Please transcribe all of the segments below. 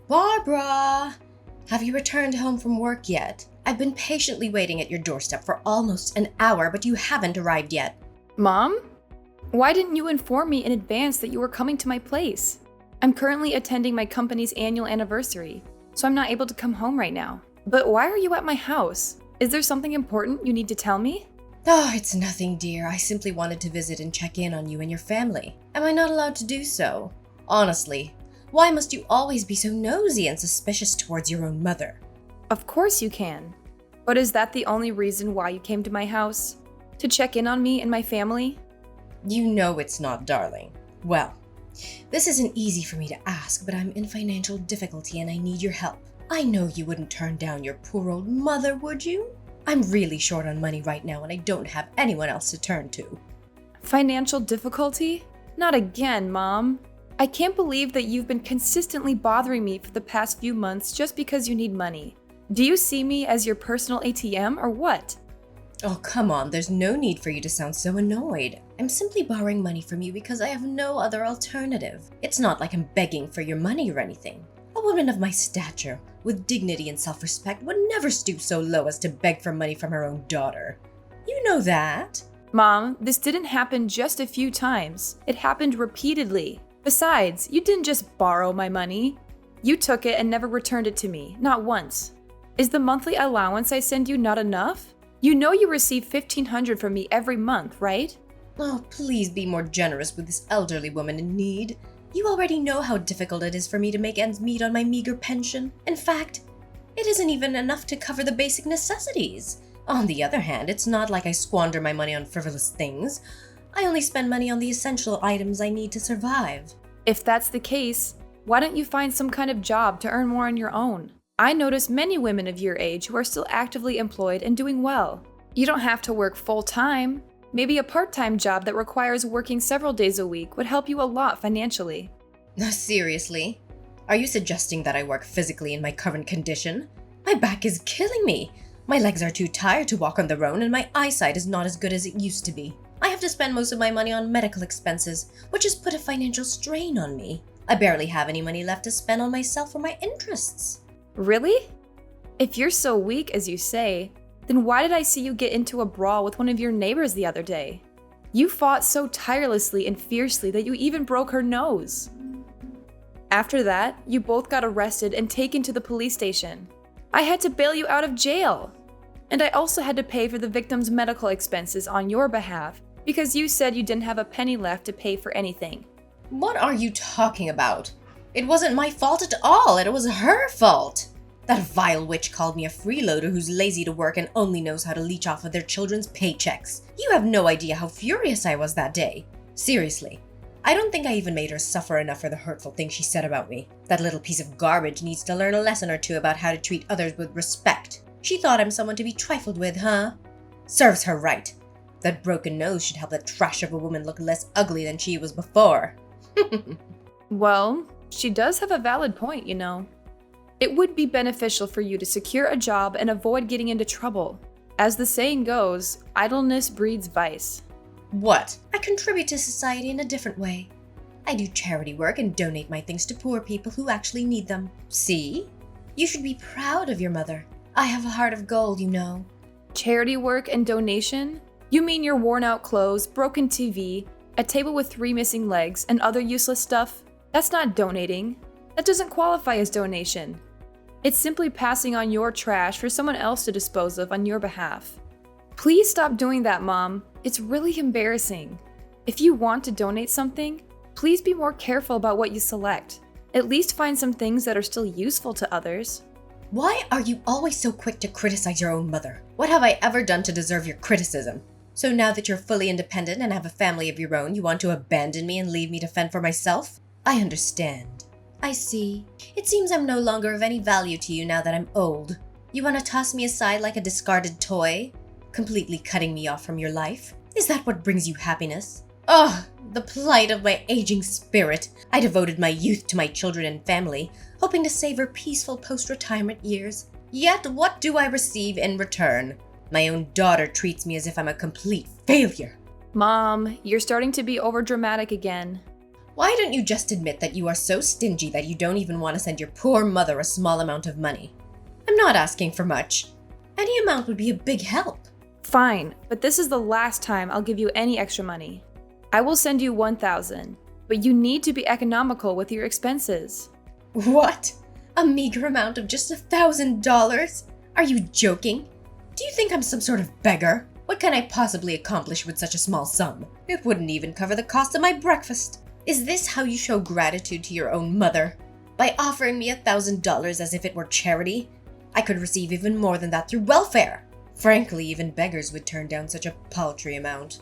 Barbara! Have you returned home from work yet? I've been patiently waiting at your doorstep for almost an hour, but you haven't arrived yet. Mom? Why didn't you inform me in advance that you were coming to my place? I'm currently attending my company's annual anniversary, so I'm not able to come home right now. But why are you at my house? Is there something important you need to tell me? Oh, it's nothing, dear. I simply wanted to visit and check in on you and your family. Am I not allowed to do so? Honestly, why must you always be so nosy and suspicious towards your own mother? Of course you can. But is that the only reason why you came to my house? To check in on me and my family? You know it's not, darling. Well, this isn't easy for me to ask, but I'm in financial difficulty and I need your help. I know you wouldn't turn down your poor old mother, would you? I'm really short on money right now and I don't have anyone else to turn to. Financial difficulty? Not again, Mom. I can't believe that you've been consistently bothering me for the past few months just because you need money. Do you see me as your personal ATM or what? Oh, come on, there's no need for you to sound so annoyed. I'm simply borrowing money from you because I have no other alternative. It's not like I'm begging for your money or anything. A woman of my stature, with dignity and self-respect, would never stoop so low as to beg for money from her own daughter. You know that. Mom, this didn't happen just a few times. It happened repeatedly. Besides, you didn't just borrow my money. You took it and never returned it to me, not once. Is the monthly allowance I send you not enough? You know you receive $1,500 from me every month, right? Oh, please be more generous with this elderly woman in need. You already know how difficult it is for me to make ends meet on my meager pension. In fact, it isn't even enough to cover the basic necessities. On the other hand, it's not like I squander my money on frivolous things. I only spend money on the essential items I need to survive. If that's the case, why don't you find some kind of job to earn more on your own? I notice many women of your age who are still actively employed and doing well. You don't have to work full-time. Maybe a part-time job that requires working several days a week would help you a lot financially. Seriously? Are you suggesting that I work physically in my current condition? My back is killing me. My legs are too tired to walk on their own and my eyesight is not as good as it used to be. I have to spend most of my money on medical expenses, which has put a financial strain on me. I barely have any money left to spend on myself or my interests. Really? If you're so weak as you say, then why did I see you get into a brawl with one of your neighbors the other day? You fought so tirelessly and fiercely that you even broke her nose. After that, you both got arrested and taken to the police station. I had to bail you out of jail. And I also had to pay for the victim's medical expenses on your behalf because you said you didn't have a penny left to pay for anything. What are you talking about? It wasn't my fault at all. It was her fault. That vile witch called me a freeloader who's lazy to work and only knows how to leech off of their children's paychecks. You have no idea how furious I was that day. Seriously, I don't think I even made her suffer enough for the hurtful things she said about me. That little piece of garbage needs to learn a lesson or two about how to treat others with respect. She thought I'm someone to be trifled with, huh? Serves her right. That broken nose should help that trash of a woman look less ugly than she was before. Well, she does have a valid point, you know. It would be beneficial for you to secure a job and avoid getting into trouble. As the saying goes, idleness breeds vice. What? I contribute to society in a different way. I do charity work and donate my things to poor people who actually need them. See? You should be proud of your mother. I have a heart of gold, you know. Charity work and donation? You mean your worn-out clothes, broken TV, a table with 3 missing legs, and other useless stuff? That's not donating. That doesn't qualify as donation. It's simply passing on your trash for someone else to dispose of on your behalf. Please stop doing that, Mom. It's really embarrassing. If you want to donate something, please be more careful about what you select. At least find some things that are still useful to others. Why are you always so quick to criticize your own mother? What have I ever done to deserve your criticism? So now that you're fully independent and have a family of your own, you want to abandon me and leave me to fend for myself? I understand. I see. It seems I'm no longer of any value to you now that I'm old. You want to toss me aside like a discarded toy? Completely cutting me off from your life? Is that what brings you happiness? Oh, the plight of my aging spirit. I devoted my youth to my children and family, hoping to savor peaceful post-retirement years. Yet what do I receive in return? My own daughter treats me as if I'm a complete failure. Mom, you're starting to be overdramatic again. Why don't you just admit that you are so stingy that you don't even want to send your poor mother a small amount of money? I'm not asking for much. Any amount would be a big help. Fine, but this is the last time I'll give you any extra money. I will send you 1,000, but you need to be economical with your expenses. What? A meager amount of just $1,000? Are you joking? Do you think I'm some sort of beggar? What can I possibly accomplish with such a small sum? It wouldn't even cover the cost of my breakfast. Is this how you show gratitude to your own mother? By offering me $1,000 as if it were charity? I could receive even more than that through welfare. Frankly, even beggars would turn down such a paltry amount.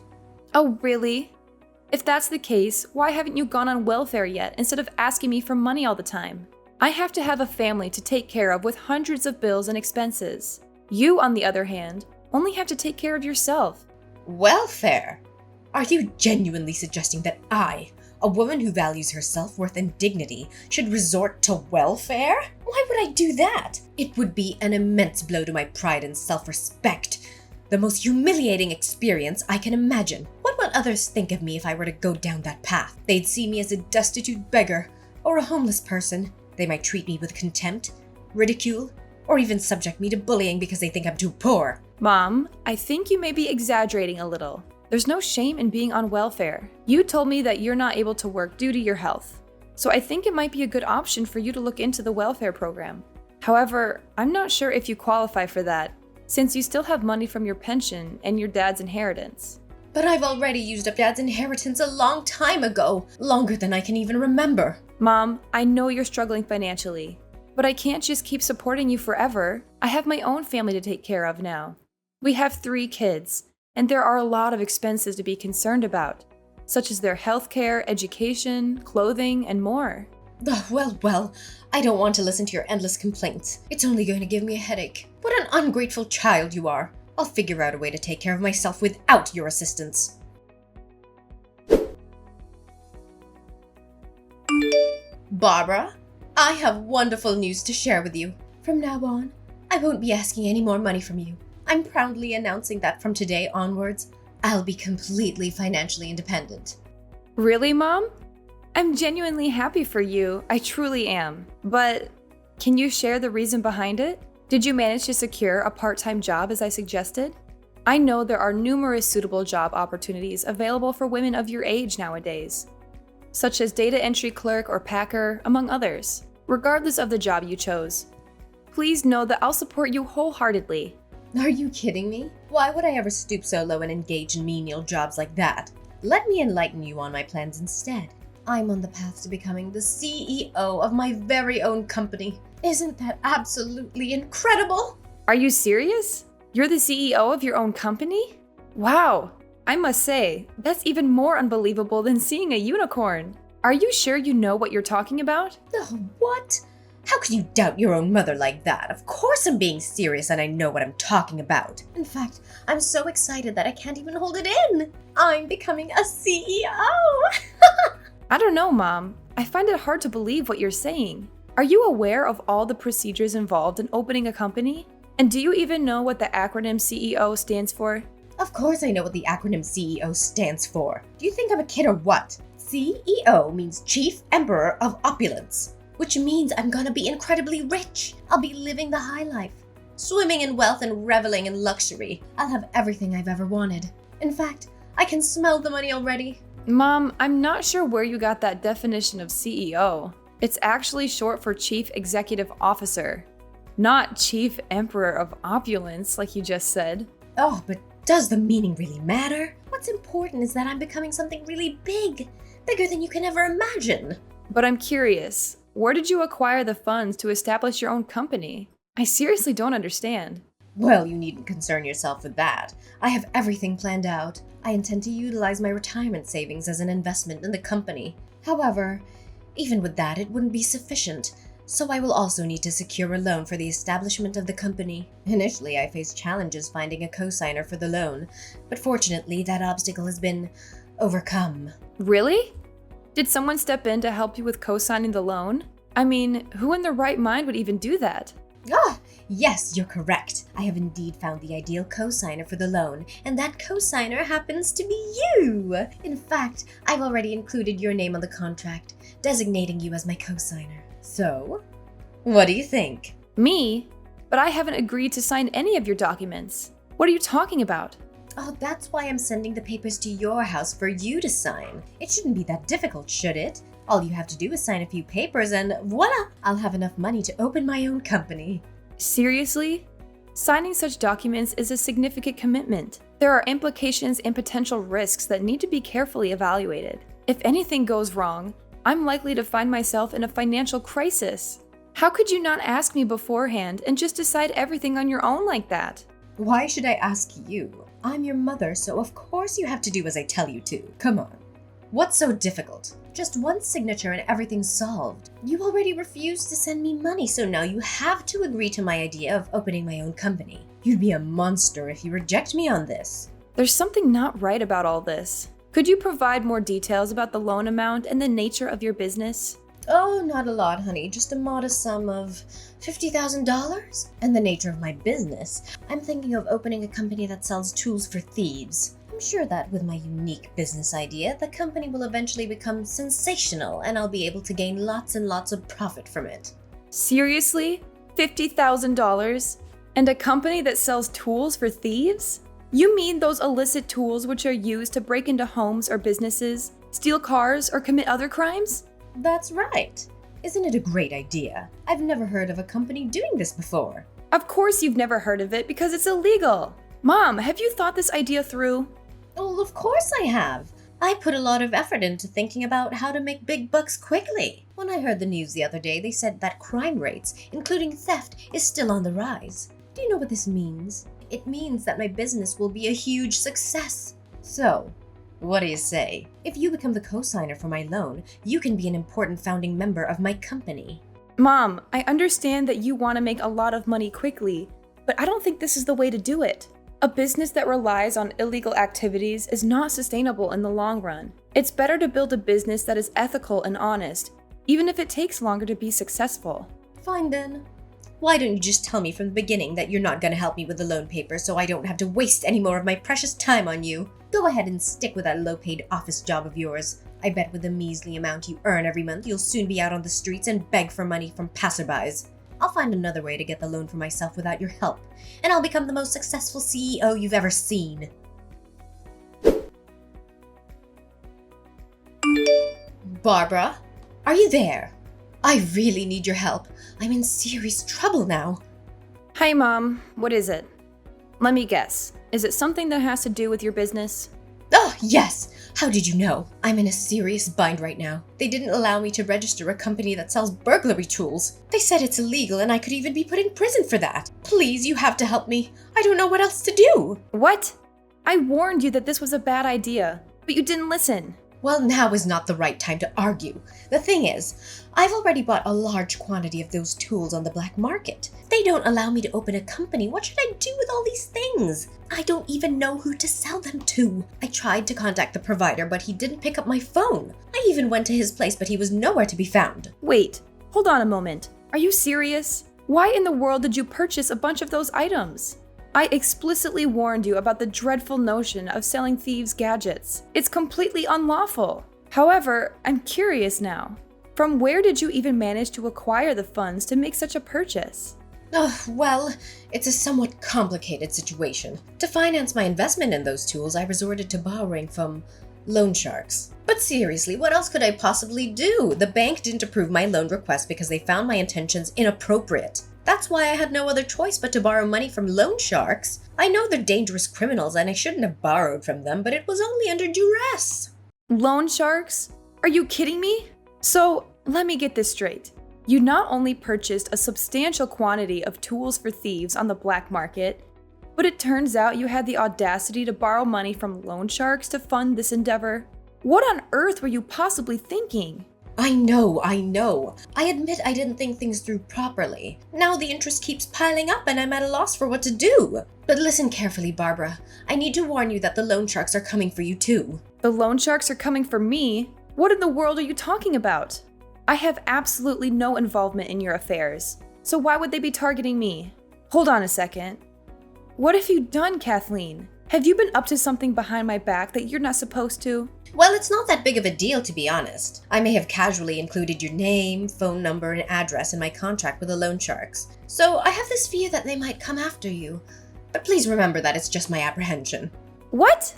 Oh, really? If that's the case, why haven't you gone on welfare yet instead of asking me for money all the time? I have to have a family to take care of with hundreds of bills and expenses. You, on the other hand, only have to take care of yourself. Welfare? Are you genuinely suggesting that I, a woman who values her self-worth and dignity, should resort to welfare? Why would I do that? It would be an immense blow to my pride and self-respect. The most humiliating experience I can imagine. What would others think of me if I were to go down that path? They'd see me as a destitute beggar or a homeless person. They might treat me with contempt, ridicule, or even subject me to bullying because they think I'm too poor. Mom, I think you may be exaggerating a little. There's no shame in being on welfare. You told me that you're not able to work due to your health. So I think it might be a good option for you to look into the welfare program. However, I'm not sure if you qualify for that, since you still have money from your pension and your dad's inheritance. But I've already used up Dad's inheritance a long time ago, longer than I can even remember. Mom, I know you're struggling financially, but I can't just keep supporting you forever. I have my own family to take care of now. We have 3 kids, and there are a lot of expenses to be concerned about, such as their healthcare, education, clothing, and more. Well, I don't want to listen to your endless complaints. It's only going to give me a headache. What an ungrateful child you are. I'll figure out a way to take care of myself without your assistance. Barbara, I have wonderful news to share with you. From now on, I won't be asking any more money from you. I'm proudly announcing that from today onwards, I'll be completely financially independent. Really, Mom? I'm genuinely happy for you. I truly am. But can you share the reason behind it? Did you manage to secure a part-time job as I suggested? I know there are numerous suitable job opportunities available for women of your age nowadays, such as data entry clerk or packer, among others. Regardless of the job you chose, please know that I'll support you wholeheartedly. Are you kidding me? Why would I ever stoop so low and engage in menial jobs like that? Let me enlighten you on my plans instead. I'm on the path to becoming the CEO of my very own company. Isn't that absolutely incredible? Are you serious? You're the CEO of your own company? Wow! I must say, that's even more unbelievable than seeing a unicorn. Are you sure you know what you're talking about? Oh, what? How could you doubt your own mother like that? Of course I'm being serious and I know what I'm talking about. In fact, I'm so excited that I can't even hold it in. I'm becoming a CEO! I don't know, Mom. I find it hard to believe what you're saying. Are you aware of all the procedures involved in opening a company? And do you even know what the acronym CEO stands for? Of course I know what the acronym CEO stands for. Do you think I'm a kid or what? CEO means Chief Emperor of Opulence, which means I'm gonna be incredibly rich. I'll be living the high life, swimming in wealth and reveling in luxury. I'll have everything I've ever wanted. In fact, I can smell the money already. Mom, I'm not sure where you got that definition of CEO. It's actually short for Chief Executive Officer, not Chief Emperor of Opulence, like you just said. Oh, but does the meaning really matter? What's important is that I'm becoming something really big, bigger than you can ever imagine. But I'm curious, where did you acquire the funds to establish your own company? I seriously don't understand. Well, you needn't concern yourself with that. I have everything planned out. I intend to utilize my retirement savings as an investment in the company. However, even with that, it wouldn't be sufficient, so I will also need to secure a loan for the establishment of the company. Initially, I faced challenges finding a cosigner for the loan, but fortunately, that obstacle has been overcome. Really? Did someone step in to help you with co-signing the loan? I mean, who in their right mind would even do that? Ah, yes, you're correct. I have indeed found the ideal cosigner for the loan, and that cosigner happens to be you. In fact, I've already included your name on the contract, designating you as my cosigner. So, what do you think? Me? But I haven't agreed to sign any of your documents. What are you talking about? Oh, that's why I'm sending the papers to your house for you to sign. It shouldn't be that difficult, should it? All you have to do is sign a few papers and voila! I'll have enough money to open my own company. Seriously? Signing such documents is a significant commitment. There are implications and potential risks that need to be carefully evaluated. If anything goes wrong, I'm likely to find myself in a financial crisis. How could you not ask me beforehand and just decide everything on your own like that? Why should I ask you? I'm your mother, so of course you have to do as I tell you to. Come on. What's so difficult? Just one signature and everything's solved. You already refused to send me money, so now you have to agree to my idea of opening my own company. You'd be a monster if you reject me on this. There's something not right about all this. Could you provide more details about the loan amount and the nature of your business? Oh, not a lot, honey. Just a modest sum of $50,000. And the nature of my business, I'm thinking of opening a company that sells tools for thieves. I'm sure that with my unique business idea, the company will eventually become sensational and I'll be able to gain lots and lots of profit from it. Seriously? $50,000? And a company that sells tools for thieves? You mean those illicit tools which are used to break into homes or businesses, steal cars, or commit other crimes? That's right. Isn't it a great idea? I've never heard of a company doing this before. Of course you've never heard of it because it's illegal. Mom, have you thought this idea through? Well, of course I have. I put a lot of effort into thinking about how to make big bucks quickly. When I heard the news the other day, they said that crime rates, including theft, is still on the rise. Do you know what this means? It means that my business will be a huge success. So, what do you say? If you become the cosigner for my loan, you can be an important founding member of my company. Mom, I understand that you want to make a lot of money quickly, but I don't think this is the way to do it. A business that relies on illegal activities is not sustainable in the long run. It's better to build a business that is ethical and honest, even if it takes longer to be successful. Fine then. Why don't you just tell me from the beginning that you're not going to help me with the loan paper so I don't have to waste any more of my precious time on you? Go ahead and stick with that low-paid office job of yours. I bet with the measly amount you earn every month, you'll soon be out on the streets and beg for money from passerbys. I'll find another way to get the loan for myself without your help, and I'll become the most successful CEO you've ever seen. Barbara, are you there? I really need your help. I'm in serious trouble now. Hi, Mom. What is it? Let me guess. Is it something that has to do with your business? Oh, yes! How did you know? I'm in a serious bind right now. They didn't allow me to register a company that sells burglary tools. They said it's illegal and I could even be put in prison for that. Please, you have to help me. I don't know what else to do. What? I warned you that this was a bad idea, but you didn't listen. Well, now is not the right time to argue. The thing is, I've already bought a large quantity of those tools on the black market. They don't allow me to open a company. What should I do with all these things? I don't even know who to sell them to. I tried to contact the provider, but he didn't pick up my phone. I even went to his place, but he was nowhere to be found. Wait, hold on a moment. Are you serious? Why in the world did you purchase a bunch of those items? I explicitly warned you about the dreadful notion of selling thieves' gadgets. It's completely unlawful. However, I'm curious now. From where did you even manage to acquire the funds to make such a purchase? Oh, well, it's a somewhat complicated situation. To finance my investment in those tools, I resorted to borrowing from loan sharks. But seriously, what else could I possibly do? The bank didn't approve my loan request because they found my intentions inappropriate. That's why I had no other choice but to borrow money from loan sharks. I know they're dangerous criminals and I shouldn't have borrowed from them, but it was only under duress. Loan sharks? Are you kidding me? So, let me get this straight. You not only purchased a substantial quantity of tools for thieves on the black market, but it turns out you had the audacity to borrow money from loan sharks to fund this endeavor. What on earth were you possibly thinking? I know. I admit I didn't think things through properly. Now the interest keeps piling up and I'm at a loss for what to do. But listen carefully, Barbara. I need to warn you that the loan sharks are coming for you too. The loan sharks are coming for me? What in the world are you talking about? I have absolutely no involvement in your affairs. So why would they be targeting me? Hold on a second. What have you done, Kathleen? Have you been up to something behind my back that you're not supposed to? Well, it's not that big of a deal, to be honest. I may have casually included your name, phone number, and address in my contract with the loan sharks. So I have this fear that they might come after you. But please remember that it's just my apprehension. What?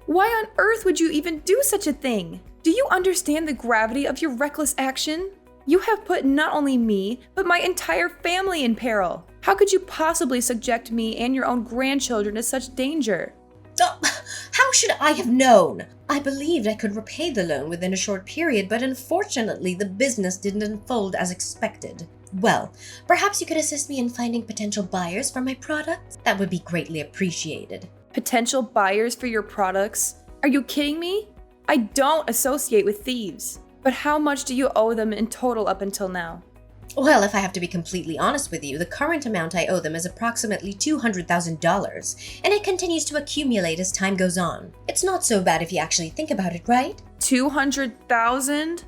Why on earth would you even do such a thing? Do you understand the gravity of your reckless action? You have put not only me, but my entire family in peril. How could you possibly subject me and your own grandchildren to such danger? Oh, how should I have known? I believed I could repay the loan within a short period, but unfortunately the business didn't unfold as expected. Well, perhaps you could assist me in finding potential buyers for my products? That would be greatly appreciated. Potential buyers for your products? Are you kidding me? I don't associate with thieves. But how much do you owe them in total up until now? Well, if I have to be completely honest with you, the current amount I owe them is approximately $200,000, and it continues to accumulate as time goes on. It's not so bad if you actually think about it, right? 200,000?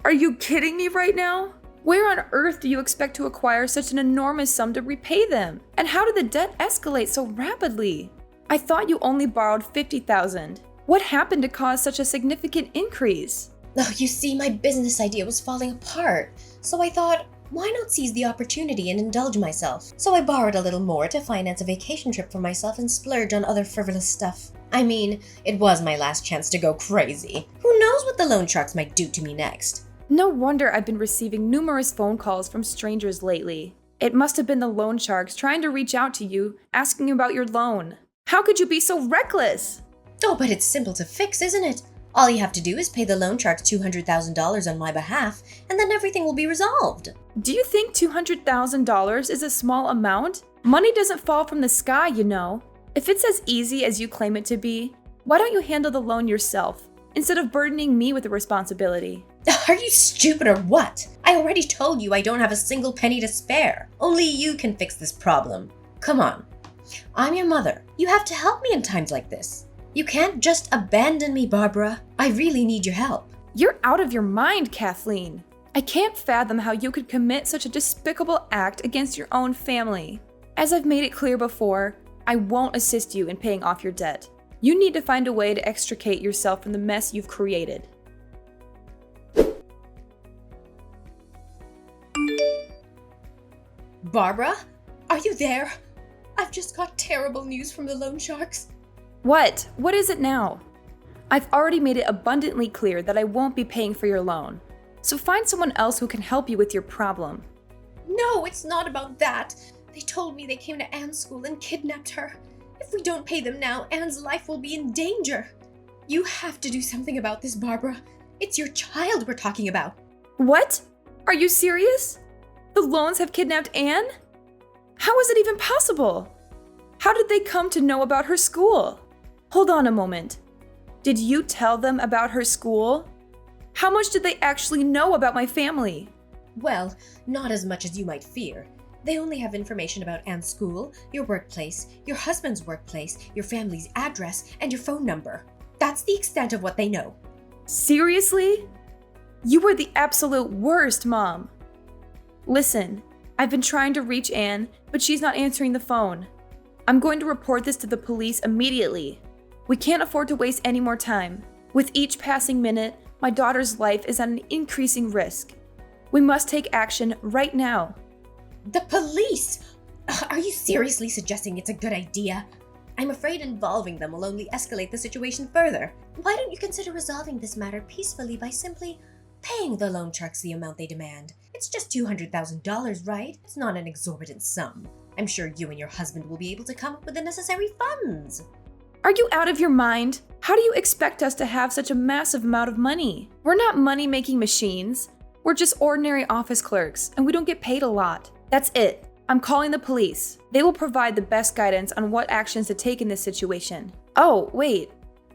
Are you kidding me right now? Where on earth do you expect to acquire such an enormous sum to repay them? And how did the debt escalate so rapidly? I thought you only borrowed 50,000. What happened to cause such a significant increase? Oh, you see, my business idea was falling apart, so I thought, why not seize the opportunity and indulge myself? So I borrowed a little more to finance a vacation trip for myself and splurge on other frivolous stuff. I mean, it was my last chance to go crazy. Who knows what the loan sharks might do to me next? No wonder I've been receiving numerous phone calls from strangers lately. It must have been the loan sharks trying to reach out to you, asking about your loan. How could you be so reckless? Oh, but it's simple to fix, isn't it? All you have to do is pay the loan sharks $200,000 on my behalf, and then everything will be resolved. Do you think $200,000 is a small amount? Money doesn't fall from the sky, you know. If it's as easy as you claim it to be, why don't you handle the loan yourself, instead of burdening me with the responsibility? Are you stupid or what? I already told you I don't have a single penny to spare. Only you can fix this problem. Come on. I'm your mother. You have to help me in times like this. You can't just abandon me, Barbara. I really need your help. You're out of your mind, Kathleen. I can't fathom how you could commit such a despicable act against your own family. As I've made it clear before, I won't assist you in paying off your debt. You need to find a way to extricate yourself from the mess you've created. Barbara? Are you there? I've just got terrible news from the loan sharks. What? What is it now? I've already made it abundantly clear that I won't be paying for your loan. So find someone else who can help you with your problem. No, it's not about that. They told me they came to Anne's school and kidnapped her. If we don't pay them now, Anne's life will be in danger. You have to do something about this, Barbara. It's your child we're talking about. What? Are you serious? The loans have kidnapped Anne? How is it even possible? How did they come to know about her school? Hold on a moment. Did you tell them about her school? How much did they actually know about my family? Well, not as much as you might fear. They only have information about Anne's school, your workplace, your husband's workplace, your family's address, and your phone number. That's the extent of what they know. Seriously? You were the absolute worst, Mom. Listen, I've been trying to reach Anne, but she's not answering the phone. I'm going to report this to the police immediately. We can't afford to waste any more time. With each passing minute, my daughter's life is at an increasing risk. We must take action right now. The police! Are you seriously suggesting it's a good idea? I'm afraid involving them will only escalate the situation further. Why don't you consider resolving this matter peacefully by simply paying the loan sharks the amount they demand? It's just $200,000, right? It's not an exorbitant sum. I'm sure you and your husband will be able to come up with the necessary funds. Are you out of your mind? How do you expect us to have such a massive amount of money? We're not money-making machines. We're just ordinary office clerks, and we don't get paid a lot. That's it. I'm calling the police. They will provide the best guidance on what actions to take in this situation. Oh, wait.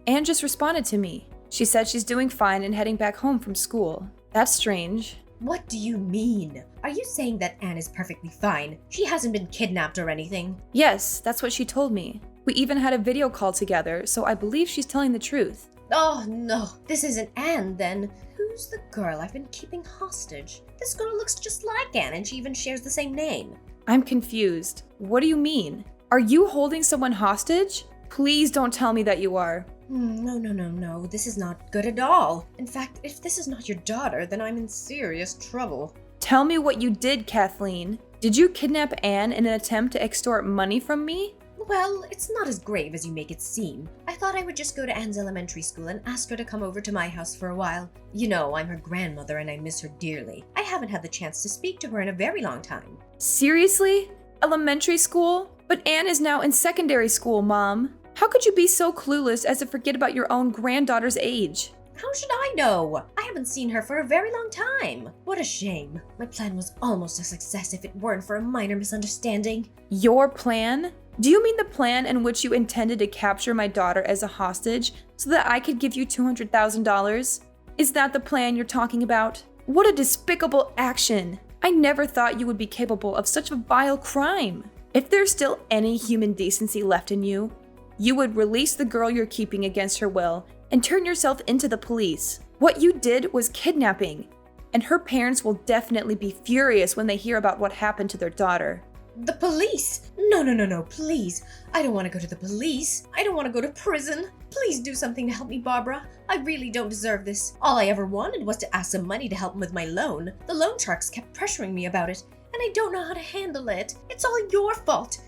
Anne just responded to me. She said she's doing fine and heading back home from school. That's strange. What do you mean? Are you saying that Anne is perfectly fine? She hasn't been kidnapped or anything? Yes, that's what she told me. We even had a video call together, so I believe she's telling the truth. Oh no, this isn't Anne then. Who's the girl I've been keeping hostage? This girl looks just like Anne and she even shares the same name. I'm confused. What do you mean? Are you holding someone hostage? Please don't tell me that you are. No. This is not good at all. In fact, if this is not your daughter, then I'm in serious trouble. Tell me what you did, Kathleen. Did you kidnap Anne in an attempt to extort money from me? Well, it's not as grave as you make it seem. I thought I would just go to Anne's elementary school and ask her to come over to my house for a while. You know, I'm her grandmother and I miss her dearly. I haven't had the chance to speak to her in a very long time. Seriously? Elementary school? But Anne is now in secondary school, Mom. How could you be so clueless as to forget about your own granddaughter's age? How should I know? I haven't seen her for a very long time. What a shame. My plan was almost a success if it weren't for a minor misunderstanding. Your plan? Do you mean the plan in which you intended to capture my daughter as a hostage so that I could give you $200,000? Is that the plan you're talking about? What a despicable action! I never thought you would be capable of such a vile crime. If there's still any human decency left in you, you would release the girl you're keeping against her will and turn yourself into the police. What you did was kidnapping, and her parents will definitely be furious when they hear about what happened to their daughter. The police? No, please. I don't want to go to the police. I don't want to go to prison. Please do something to help me, Barbara. I really don't deserve this. All I ever wanted was to ask some money to help with my loan. The loan sharks kept pressuring me about it, and I don't know how to handle it. It's all your fault.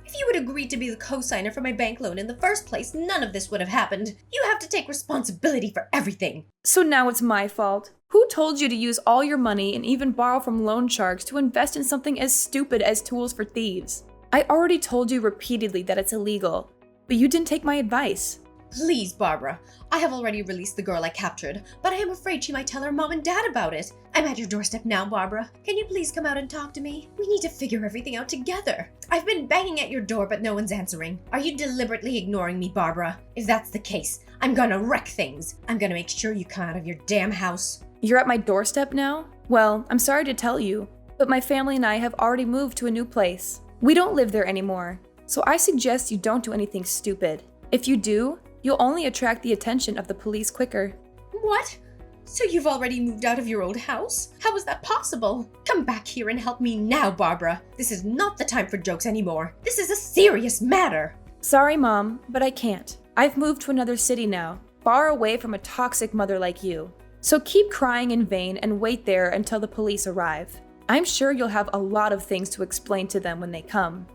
If you had agreed to be the cosigner for my bank loan in the first place, none of this would have happened. You have to take responsibility for everything. So now it's my fault. Who told you to use all your money and even borrow from loan sharks to invest in something as stupid as tools for thieves? I already told you repeatedly that it's illegal, but you didn't take my advice. Please, Barbara. I have already released the girl I captured, but I am afraid she might tell her mom and dad about it. I'm at your doorstep now, Barbara. Can you please come out and talk to me? We need to figure everything out together. I've been banging at your door, but no one's answering. Are you deliberately ignoring me, Barbara? If that's the case, I'm gonna wreck things. I'm gonna make sure you come out of your damn house. You're at my doorstep now? Well, I'm sorry to tell you, but my family and I have already moved to a new place. We don't live there anymore, so I suggest you don't do anything stupid. If you do, you'll only attract the attention of the police quicker. What? So you've already moved out of your old house? How is that possible? Come back here and help me now, Barbara. This is not the time for jokes anymore. This is a serious matter. Sorry, Mom, but I can't. I've moved to another city now, far away from a toxic mother like you. So keep crying in vain and wait there until the police arrive. I'm sure you'll have a lot of things to explain to them when they come.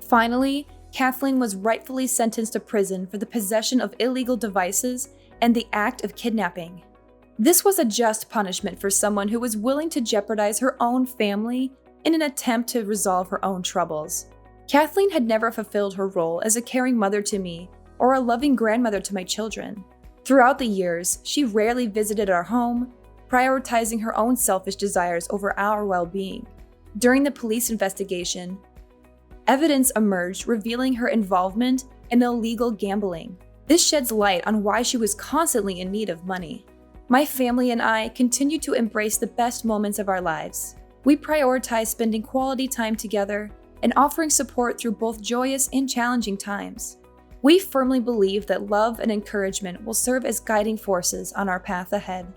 Finally, Kathleen was rightfully sentenced to prison for the possession of illegal devices and the act of kidnapping. This was a just punishment for someone who was willing to jeopardize her own family in an attempt to resolve her own troubles. Kathleen had never fulfilled her role as a caring mother to me or a loving grandmother to my children. Throughout the years, she rarely visited our home, prioritizing her own selfish desires over our well-being. During the police investigation, evidence emerged revealing her involvement in illegal gambling. This sheds light on why she was constantly in need of money. My family and I continue to embrace the best moments of our lives. We prioritize spending quality time together and offering support through both joyous and challenging times. We firmly believe that love and encouragement will serve as guiding forces on our path ahead.